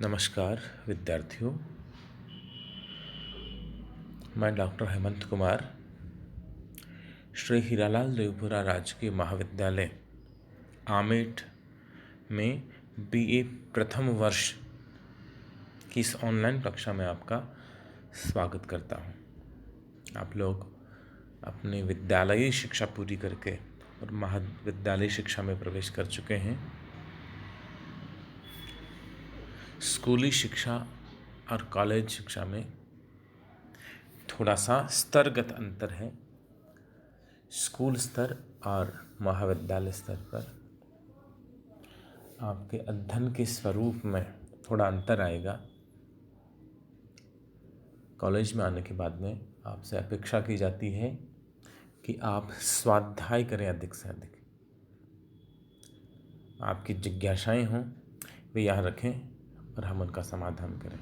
नमस्कार विद्यार्थियों। मैं डॉक्टर हेमंत कुमार श्री हीरालाल देवपुरा राजकीय महाविद्यालय आमेठ में बीए प्रथम वर्ष की इस ऑनलाइन कक्षा में आपका स्वागत करता हूं। आप लोग अपनी विद्यालयी शिक्षा पूरी करके और महाविद्यालयी शिक्षा में प्रवेश कर चुके हैं। स्कूली शिक्षा और कॉलेज शिक्षा में थोड़ा सा स्तरगत अंतर है। स्कूल स्तर और महाविद्यालय स्तर पर आपके अध्ययन के स्वरूप में थोड़ा अंतर आएगा। कॉलेज में आने के बाद में आपसे अपेक्षा की जाती है कि आप स्वाध्याय करें अधिक से अधिक। आपकी जिज्ञासाएं हों वे यहाँ रखें और हम उनका समाधान करें।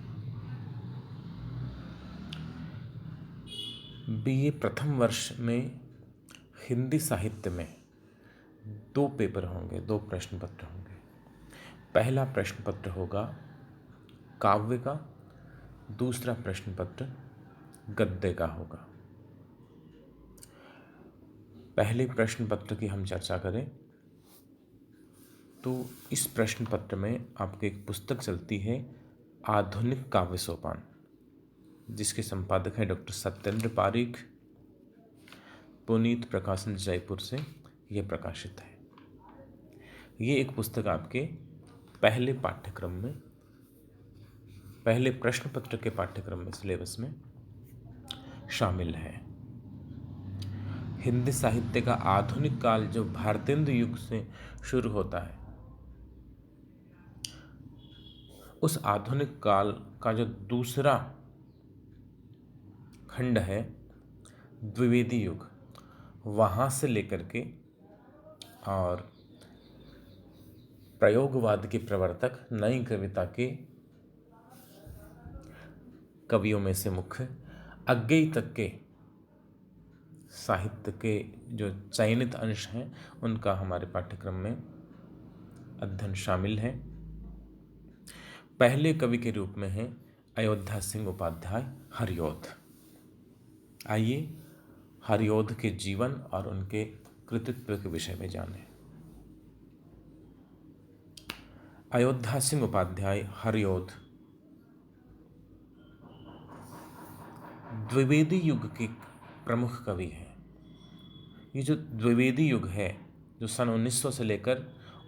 बीए प्रथम वर्ष में हिंदी साहित्य में 2 पेपर होंगे, 2 प्रश्न पत्र होंगे। पहला प्रश्न पत्र होगा काव्य का, दूसरा प्रश्न पत्र गद्य का होगा। पहले प्रश्न पत्र की हम चर्चा करें तो इस प्रश्न पत्र में आपको एक पुस्तक चलती है आधुनिक काव्य सोपान, जिसके संपादक हैं डॉक्टर सत्येंद्र पारीख। पुनीत प्रकाशन जयपुर से यह प्रकाशित है। ये एक पुस्तक आपके पहले पाठ्यक्रम में, पहले प्रश्न पत्र के पाठ्यक्रम में, सिलेबस में शामिल है। हिंदी साहित्य का आधुनिक काल जो भारतेंदु युग से शुरू होता है, उस आधुनिक काल का जो दूसरा खंड है द्विवेदी युग, वहाँ से लेकर के और प्रयोगवाद के प्रवर्तक नई कविता के कवियों में से मुख्य अज्ञेय तक के साहित्य के जो चयनित अंश हैं उनका हमारे पाठ्यक्रम में अध्ययन शामिल है। पहले कवि के रूप में है अयोध्या सिंह उपाध्याय हरिऔध। आइए हरिऔध के जीवन और उनके कृतित्व के विषय में जानें। अयोध्या सिंह उपाध्याय हरिऔध द्विवेदी युग के प्रमुख कवि हैं। ये जो द्विवेदी युग है, जो सन 1900 से लेकर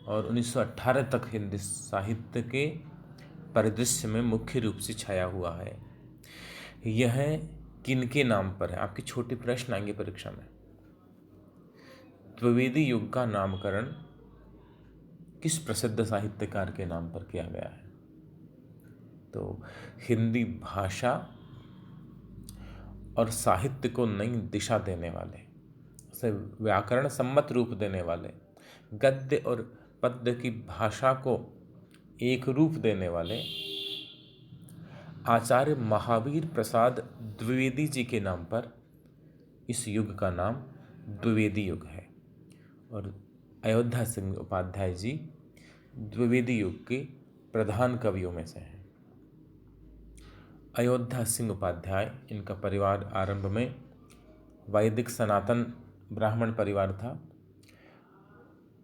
और 1918 तक हिंदी साहित्य के परिदृश्य में मुख्य रूप से छाया हुआ है, यह किनके नाम पर है? आपके छोटे प्रश्न आएंगे परीक्षा में। द्विवेदी युग का नामकरण किस प्रसिद्ध साहित्यकार के नाम पर किया गया है? तो हिंदी भाषा और साहित्य को नई दिशा देने वाले, उसे व्याकरण सम्मत रूप देने वाले, गद्य और पद्य की भाषा को एक रूप देने वाले आचार्य महावीर प्रसाद द्विवेदी जी के नाम पर इस युग का नाम द्विवेदी युग है। और अयोध्या सिंह उपाध्याय जी द्विवेदी युग के प्रधान कवियों में से हैं। अयोध्या सिंह उपाध्याय, इनका परिवार आरंभ में वैदिक सनातन ब्राह्मण परिवार था।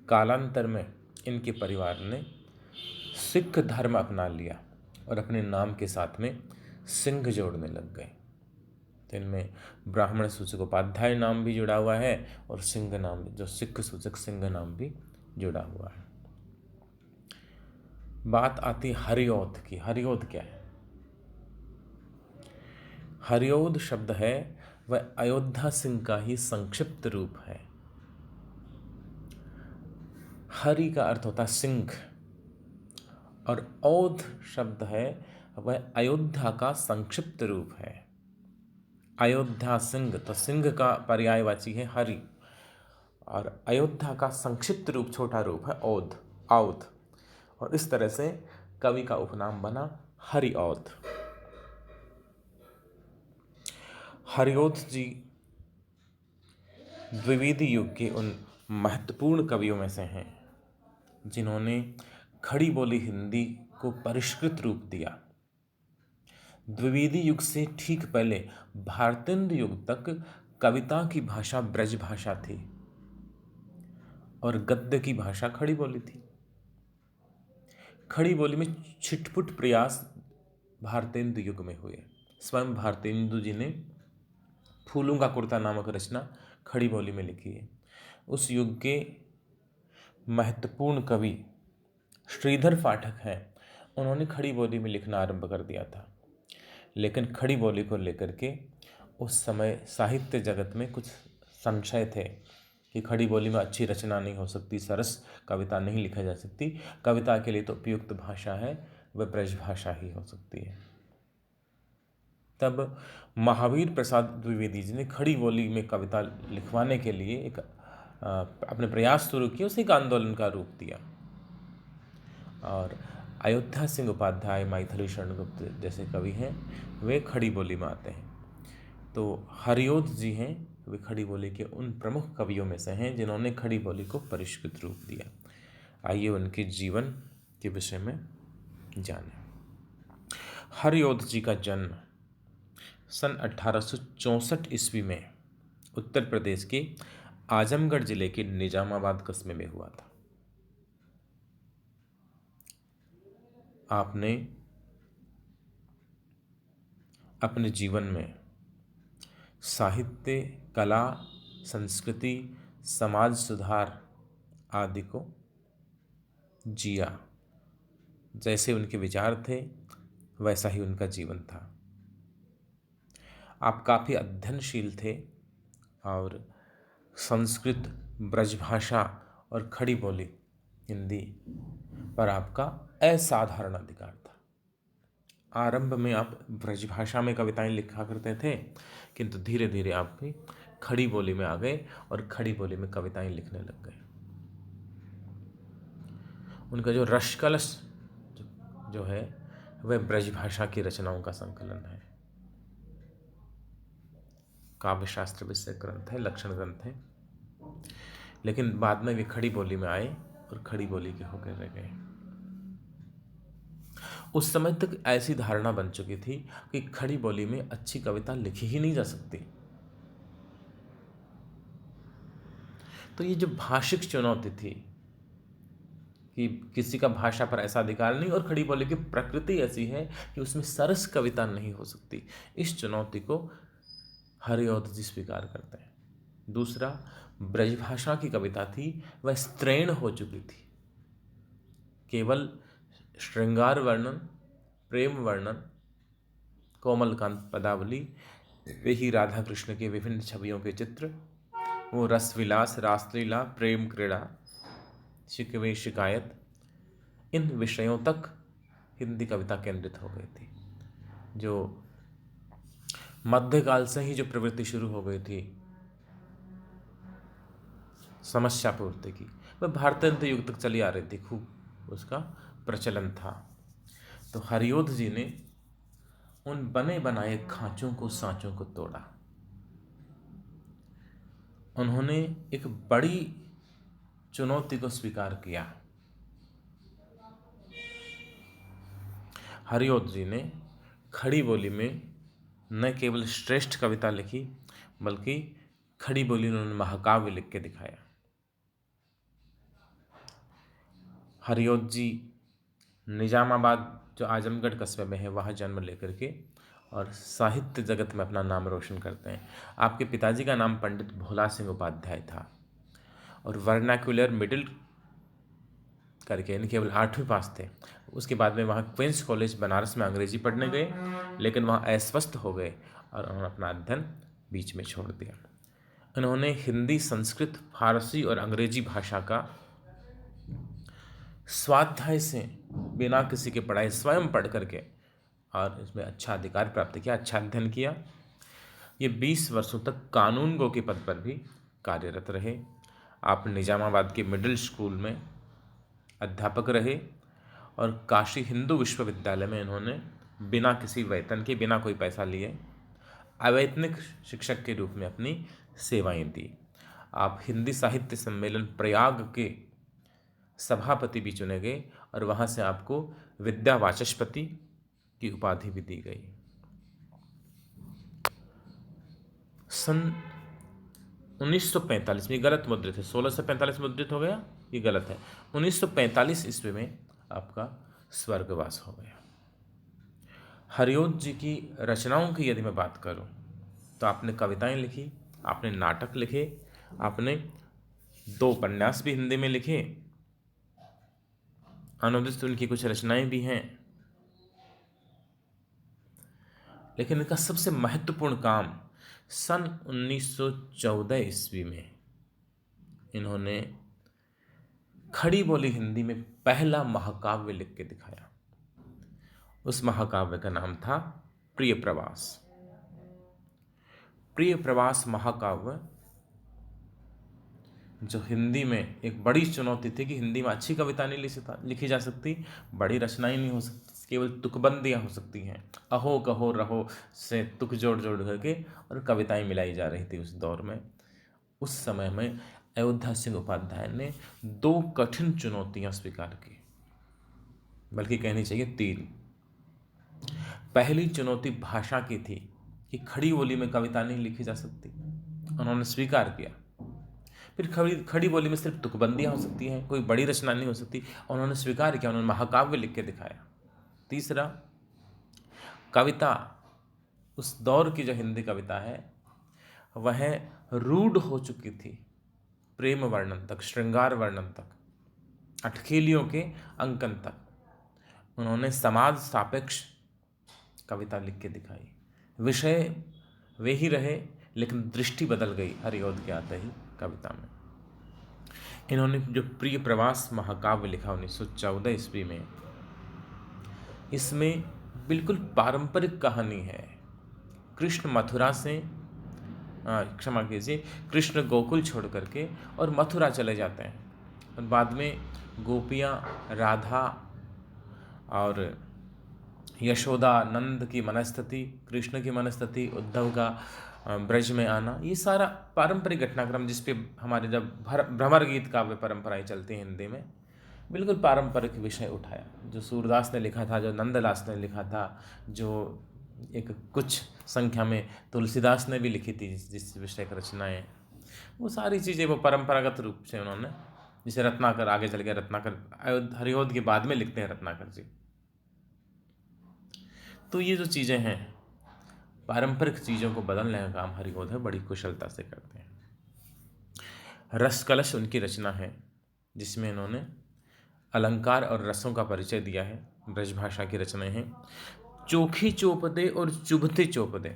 कालांतर में इनके परिवार ने सिख धर्म अपना लिया और अपने नाम के साथ में सिंह जोड़ने लग गए। तो इनमें ब्राह्मण सूचक उपाध्याय नाम भी जुड़ा हुआ है और सिंह नाम, जो सिख सूचक सिंह नाम भी जुड़ा हुआ है। बात आती हरिऔध की। हरिऔध क्या है? हरिऔध शब्द है वह अयोध्या सिंह का ही संक्षिप्त रूप है। हरि का अर्थ होता है सिंह और औध शब्द है वह अयोध्या का संक्षिप्त रूप है। अयोध्या सिंह, तो सिंह का पर्यायवाची है हरि, और अयोध्या का संक्षिप्त रूप, छोटा रूप है औध, औध। और इस तरह से कवि का उपनाम बना हरिऔध। हरिऔध जी द्विवेदी युग के उन महत्वपूर्ण कवियों में से हैं जिन्होंने खड़ी बोली हिंदी को परिष्कृत रूप दिया। द्विवेदी युग से ठीक पहले भारतेंदु युग तक कविता की भाषा ब्रज भाषा थी और गद्य की भाषा खड़ी बोली थी। खड़ी बोली में छिटपुट प्रयास भारतेंदु युग में हुए। स्वयं भारतेंदु जी ने फूलों का कुर्ता नामक रचना खड़ी बोली में लिखी है। उस युग के महत्वपूर्ण कवि श्रीधर पाठक हैं, उन्होंने खड़ी बोली में लिखना आरंभ कर दिया था। लेकिन खड़ी बोली को लेकर के उस समय साहित्य जगत में कुछ संशय थे कि खड़ी बोली में अच्छी रचना नहीं हो सकती, सरस कविता नहीं लिखा जा सकती। कविता के लिए तो उपयुक्त भाषा है वह ब्रज भाषा ही हो सकती है। तब महावीर प्रसाद द्विवेदी जी ने खड़ी बोली में कविता लिखवाने के लिए एक अपने प्रयास शुरू किए, उसे एक आंदोलन का रूप दिया। और अयोध्या सिंह उपाध्याय, मैथिली शरण गुप्त जैसे कवि हैं, वे खड़ी बोली में आते हैं। तो हरिओध जी हैं, वे खड़ी बोली के उन प्रमुख कवियों में से हैं जिन्होंने खड़ी बोली को परिष्कृत रूप दिया। आइए उनके जीवन के विषय में जानें। हरिओध जी का जन्म सन 1864 ईस्वी में उत्तर प्रदेश के आजमगढ़ जिले के निजामाबाद कस्बे में हुआ था। आपने अपने जीवन में साहित्य, कला, संस्कृति, समाज सुधार आदि को जिया। जैसे उनके विचार थे वैसा ही उनका जीवन था। आप काफ़ी अध्ययनशील थे और संस्कृत, ब्रजभाषा और खड़ी बोली हिंदी पर आपका असाधारण अधिकार था। आरंभ में आप ब्रजभाषा में कविताएं लिखा करते थे, किंतु धीरे धीरे आप भी खड़ी बोली में आ गए और खड़ी बोली में कविताएं लिखने लग गए। उनका जो रसकलश जो है वह ब्रजभाषा की रचनाओं का संकलन है। काव्य शास्त्र विषय ग्रंथ है, लक्षण ग्रंथ है। लेकिन बाद में वे खड़ी बोली में आए और खड़ी बोली के होकर रह गए। उस समय तक ऐसी धारणा बन चुकी थी कि खड़ी बोली में अच्छी कविता लिखी ही नहीं जा सकती। तो ये जो भाषिक चुनौती थी कि किसी का भाषा पर ऐसा अधिकार नहीं और खड़ी बोली की प्रकृति ऐसी है कि उसमें सरस कविता नहीं हो सकती, इस चुनौती को हरिओध जी स्वीकार करते हैं। दूसरा, ब्रजभाषा की कविता थी वह स्त्रैण हो चुकी थी। केवल श्रृंगार वर्णन, प्रेम वर्णन, कोमलकांत पदावली, वे ही राधा कृष्ण के विभिन्न छवियों के चित्र, वो रसविलास, रासलीला, प्रेम क्रीड़ा, शिकवे शिकायत, इन विषयों तक हिंदी कविता केंद्रित हो गई थी। जो मध्यकाल से ही जो प्रवृत्ति शुरू हो गई थी समस्या पूर्ति की, वह भारतेंदु युग तक चली आ रही थी, खूब उसका प्रचलन था। तो हरिओध जी ने उन बने बनाए खांचों को, सांचों को तोड़ा। उन्होंने एक बड़ी चुनौती को स्वीकार किया। हरिओध जी ने खड़ी बोली में न केवल श्रेष्ठ कविता लिखी, बल्कि खड़ी बोली उन्होंने महाकाव्य लिख के दिखाया। हरिओध जी निजामाबाद जो आजमगढ़ कस्बे में है वहाँ जन्म लेकर के और साहित्य जगत में अपना नाम रोशन करते हैं। आपके पिताजी का नाम पंडित भोला सिंह उपाध्याय था और वर्नाक्युलर मिडिल करके यानी केवल 8वीं पास थे। उसके बाद में वहाँ क्वींस कॉलेज बनारस में अंग्रेजी पढ़ने गए, लेकिन वहाँ अस्वस्थ हो गए और उन्होंने अपना अध्ययन बीच में छोड़ दिया। उन्होंने हिंदी, संस्कृत, फारसी और अंग्रेजी भाषा का स्वाध्याय से बिना किसी के पढ़ाई स्वयं पढ़ करके और इसमें अच्छा अधिकार प्राप्त किया, अच्छा अध्ययन किया। ये 20 वर्षों तक कानून गो के पद पर भी कार्यरत रहे। आप निजामाबाद के मिडिल स्कूल में अध्यापक रहे और काशी हिंदू विश्वविद्यालय में इन्होंने बिना किसी वेतन के, बिना कोई पैसा लिए अवैतनिक शिक्षक के रूप में अपनी सेवाएं दी। आप हिंदी साहित्य सम्मेलन प्रयाग के सभापति भी चुने गए और वहाँ से आपको विद्या वाचस्पति की उपाधि भी दी गई। सन 1945 में, ये गलत मुद्रित है, 1645 मुद्रित हो गया, ये गलत है। 1945 ईस्वी में आपका स्वर्गवास हो गया। हरिऔध जी की रचनाओं की यदि मैं बात करूं तो आपने कविताएं लिखी, आपने नाटक लिखे, आपने 2 उपन्यास भी हिंदी में लिखे, अनुदित उनकी कुछ रचनाएं भी हैं। लेकिन इनका सबसे महत्वपूर्ण काम सन 1914 ईस्वी में इन्होंने खड़ी बोली हिंदी में पहला महाकाव्य लिख के दिखाया। उस महाकाव्य का नाम था प्रिय प्रवास। प्रिय प्रवास महाकाव्य जो हिंदी में एक बड़ी चुनौती थी कि हिंदी में अच्छी कविता नहीं लिखी जा सकती, बड़ी रचनाएं नहीं हो सकती, केवल तुकबंदियाँ हो सकती हैं, अहो कहो रहो से तुक जोड़ जोड़ करके और कविताएं मिलाई जा रही थी उस दौर में। उस समय में अयोध्या सिंह उपाध्याय ने 2 कठिन चुनौतियां स्वीकार की, बल्कि कहनी चाहिए 3। पहली चुनौती भाषा की थी कि खड़ी बोली में कविता नहीं लिखी जा सकती, उन्होंने स्वीकार किया। फिर खड़ी बोली में सिर्फ तुकबंदियाँ हो सकती हैं, कोई बड़ी रचना नहीं हो सकती, उन्होंने स्वीकार किया, उन्होंने महाकाव्य लिख के दिखाया। तीसरा, कविता, उस दौर की जो हिंदी कविता है वह रूढ़ हो चुकी थी प्रेम वर्णन तक, श्रृंगार वर्णन तक, अटखेलियों के अंकन तक। उन्होंने समाज सापेक्ष कविता लिख के दिखाई। विषय वे ही रहे लेकिन दृष्टि बदल गई हरिऔध के आते ही कविता में। इन्होंने जो प्रिय प्रवास महाकाव्य लिखा 1914 ईस्वी में, इसमें बिल्कुल पारंपरिक कहानी है। कृष्ण मथुरा से क्षमा कीजिए, कृष्ण गोकुल छोड़ करके और मथुरा चले जाते हैं, और बाद में गोपियाँ, राधा और यशोदा, नंद की मनस्थिति, कृष्ण की मनस्थिति, उद्धव का ब्रज में आना, ये सारा पारंपरिक घटनाक्रम जिस पे हमारे जब भ्रमर गीत काव्य परंपराएं चलती हैं हिंदी में, बिल्कुल पारंपरिक विषय उठाया। जो सूरदास ने लिखा था, जो नंदलास ने लिखा था, जो एक कुछ संख्या में तुलसीदास ने भी लिखी थी जिस विषय की रचनाएँ, वो सारी चीज़ें वो परंपरागत रूप से उन्होंने, जिसे रत्नाकर आगे चल गया, रत्नाकर हरिऔध के बाद में लिखते हैं रत्नाकर जी। तो ये जो चीज़ें हैं, पारंपरिक चीज़ों को बदलने का काम हरिऔध है बड़ी कुशलता से करते हैं। रस कलश उनकी रचना है जिसमें इन्होंने अलंकार और रसों का परिचय दिया है। ब्रजभाषा की रचनाएं हैं। चोखी चौपदे और चुभते चौपदे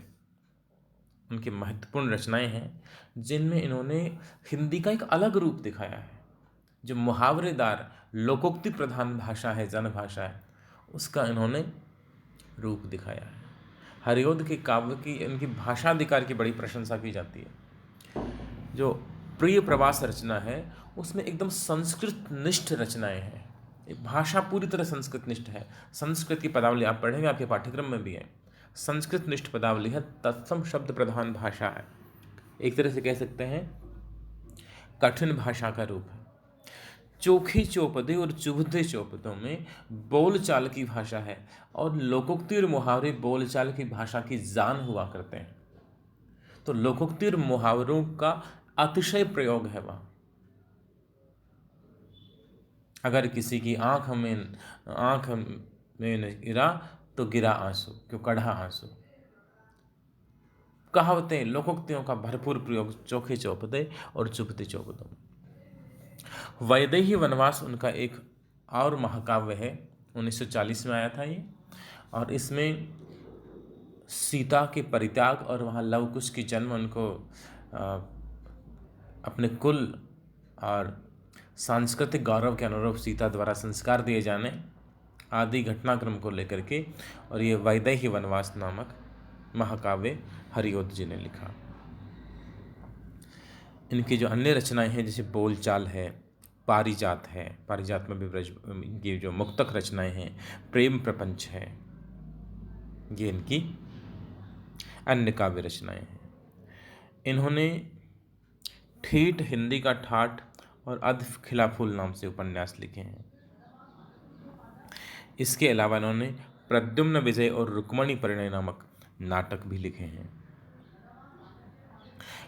उनकी महत्वपूर्ण रचनाएं हैं, जिनमें इन्होंने हिंदी का एक अलग रूप दिखाया है। जो मुहावरेदार लोकोक्ति प्रधान भाषा है, जनभाषा है, उसका इन्होंने रूप दिखाया है। हरिऔध के काव्य की, इनकी भाषाधिकार की बड़ी प्रशंसा की जाती है। जो प्रिय प्रवास रचना है उसमें एकदम संस्कृत निष्ठ रचनाएं हैं। भाषा पूरी तरह संस्कृत निष्ठ है। संस्कृत की पदावली आप पढ़ेंगे, आपके पाठ्यक्रम में भी है। संस्कृत निष्ठ पदावली है, तत्सम शब्द प्रधान भाषा है। एक तरह से कह सकते हैं कठिन भाषा का रूप है। चोखी चौपदे और चुभते चौपदों में बोलचाल की भाषा है, और लोकोक्ति और मुहावरे बोलचाल की भाषा की जान हुआ करते हैं। तो लोकोक्ति और मुहावरों का अतिशय प्रयोग है वहाँ। अगर किसी की आंख में गिरा तो गिरा आंसू, क्यों कढ़ा आंसू। कहावतें, लोकोक्तियों का भरपूर प्रयोग चोखे चौपदे और चुभते चौपदों में। वैदेही वनवास उनका एक और महाकाव्य है, 1940 में आया था ये, और इसमें सीता के परित्याग और वहाँ लव कुश की जन्म, उनको अपने कुल और सांस्कृतिक गौरव के अनुरूप सीता द्वारा संस्कार दिए जाने आदि घटनाक्रम को लेकर के, और ये वैदेही वनवास नामक महाकाव्य हरिऔध जी ने लिखा। इनकी जो अन्य रचनाएं हैं, जैसे बोलचाल है, पारिजात है, पारिजात में भी ब्रज, ये जो मुक्तक रचनाएं हैं, प्रेम प्रपंच है, ये इनकी अन्य काव्य रचनाएं हैं। इन्होंने ठेठ हिंदी का ठाठ और अध खिला फूल नाम से उपन्यास लिखे हैं। इसके अलावा इन्होंने प्रद्युम्न विजय और रुक्मणी परिणय नामक नाटक भी लिखे हैं।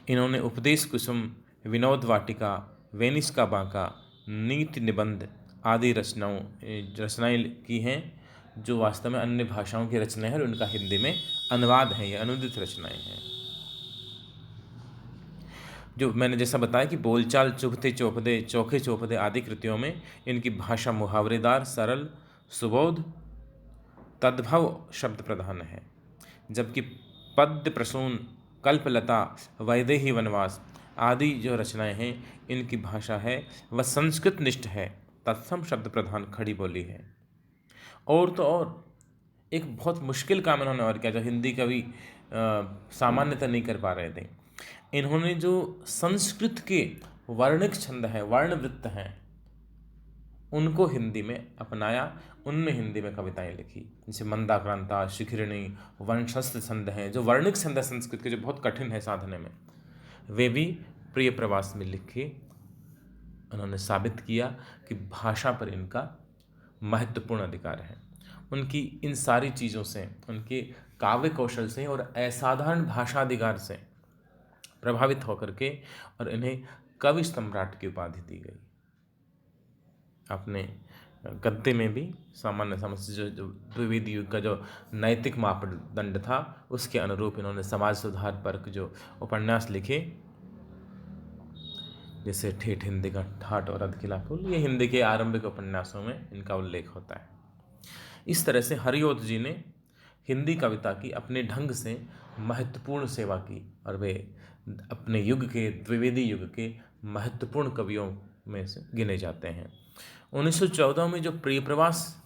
इन्होंने उपदेश कुसुम, विनोद वाटिका, वेनिस का बांका, नीति निबंध आदि रचनाएं की हैं, जो वास्तव में अन्य भाषाओं की रचनाएं हैं और उनका हिंदी में अनुवाद है, ये अनुदित रचनाएं हैं। जो मैंने जैसा बताया कि बोलचाल चुभते चौपदे, चौखे चौपदे आदि कृतियों में इनकी भाषा मुहावरेदार, सरल, सुबोध, तद्भव शब्द प्रधान है, जबकि पद्य प्रसून, कल्पलता, वैदेही वनवास आदि जो रचनाएं हैं इनकी भाषा है वह संस्कृत निष्ठ है, तत्सम शब्द प्रधान खड़ी बोली है। और तो और एक बहुत मुश्किल काम इन्होंने और किया, जो हिंदी कवि सामान्यतः नहीं कर पा रहे थे। इन्होंने जो संस्कृत के वर्णिक छंद हैं, वर्णवृत्त हैं, उनको हिंदी में अपनाया, उनमें हिंदी में कविताएं लिखी, जैसे मंदाक्रांता, शिखरिणी, वंशस्थ छंद हैं, जो वर्णिक छंद है संस्कृत के, जो बहुत कठिन है साधने में, वे भी प्रिय प्रवास में लिखे। उन्होंने साबित किया कि भाषा पर इनका महत्वपूर्ण अधिकार है। उनकी इन सारी चीज़ों से, उनके काव्य कौशल से और असाधारण भाषा अधिकार से प्रभावित होकर के और इन्हें कवि सम्राट की उपाधि दी गई। अपने गद्य में भी सामान्य समस्या जो द्विवेदी युग का जो नैतिक मापदंड था उसके अनुरूप इन्होंने समाज सुधार पर जो उपन्यास लिखे, जैसे ठेठ हिंदी का ठाठ और अधकिला फूल, ये हिंदी के आरंभिक उपन्यासों में इनका उल्लेख होता है। इस तरह से हरिओत जी ने हिंदी कविता की अपने ढंग से महत्वपूर्ण सेवा की और वे अपने युग के, द्विवेदी युग के महत्वपूर्ण कवियों में से गिने जाते हैं। 1914 में जो प्रिय प्रवास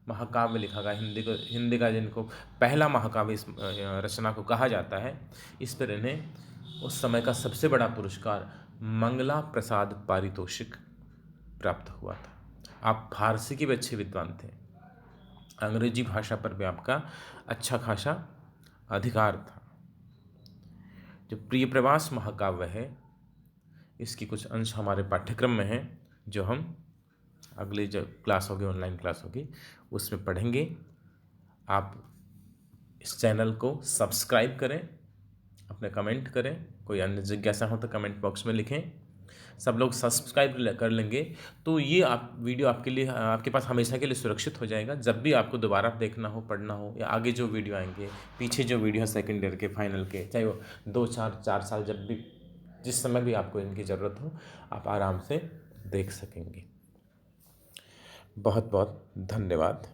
महाकाव्य लिखा गया, हिंदी का जिनको पहला महाकाव्य इस रचना को कहा जाता है, इस पर इन्हें उस समय का सबसे बड़ा पुरस्कार मंगला प्रसाद पारितोषिक प्राप्त हुआ था। आप फारसी के भी अच्छे विद्वान थे, अंग्रेजी भाषा पर भी आपका अच्छा खासा अधिकार था। जो प्रिय प्रवास महाकाव्य है, इसकी कुछ अंश हमारे पाठ्यक्रम में हैं, जो हम अगली जो क्लास होगी, ऑनलाइन क्लास होगी, उसमें पढ़ेंगे। आप इस चैनल को सब्सक्राइब करें, अपने कमेंट करें, कोई अन्य जिज्ञासा हो तो कमेंट बॉक्स में लिखें। सब लोग सब्सक्राइब कर लेंगे तो ये आप वीडियो आपके लिए, आपके पास हमेशा के लिए सुरक्षित हो जाएगा। जब भी आपको दोबारा देखना हो, पढ़ना हो, या आगे जो वीडियो आएंगे, पीछे जो वीडियो है सेकेंड ईयर के, फाइनल के, चाहे वो 2-4 साल, जब भी जिस समय भी आपको इनकी ज़रूरत हो, आप आराम से देख सकेंगे। बहुत बहुत धन्यवाद।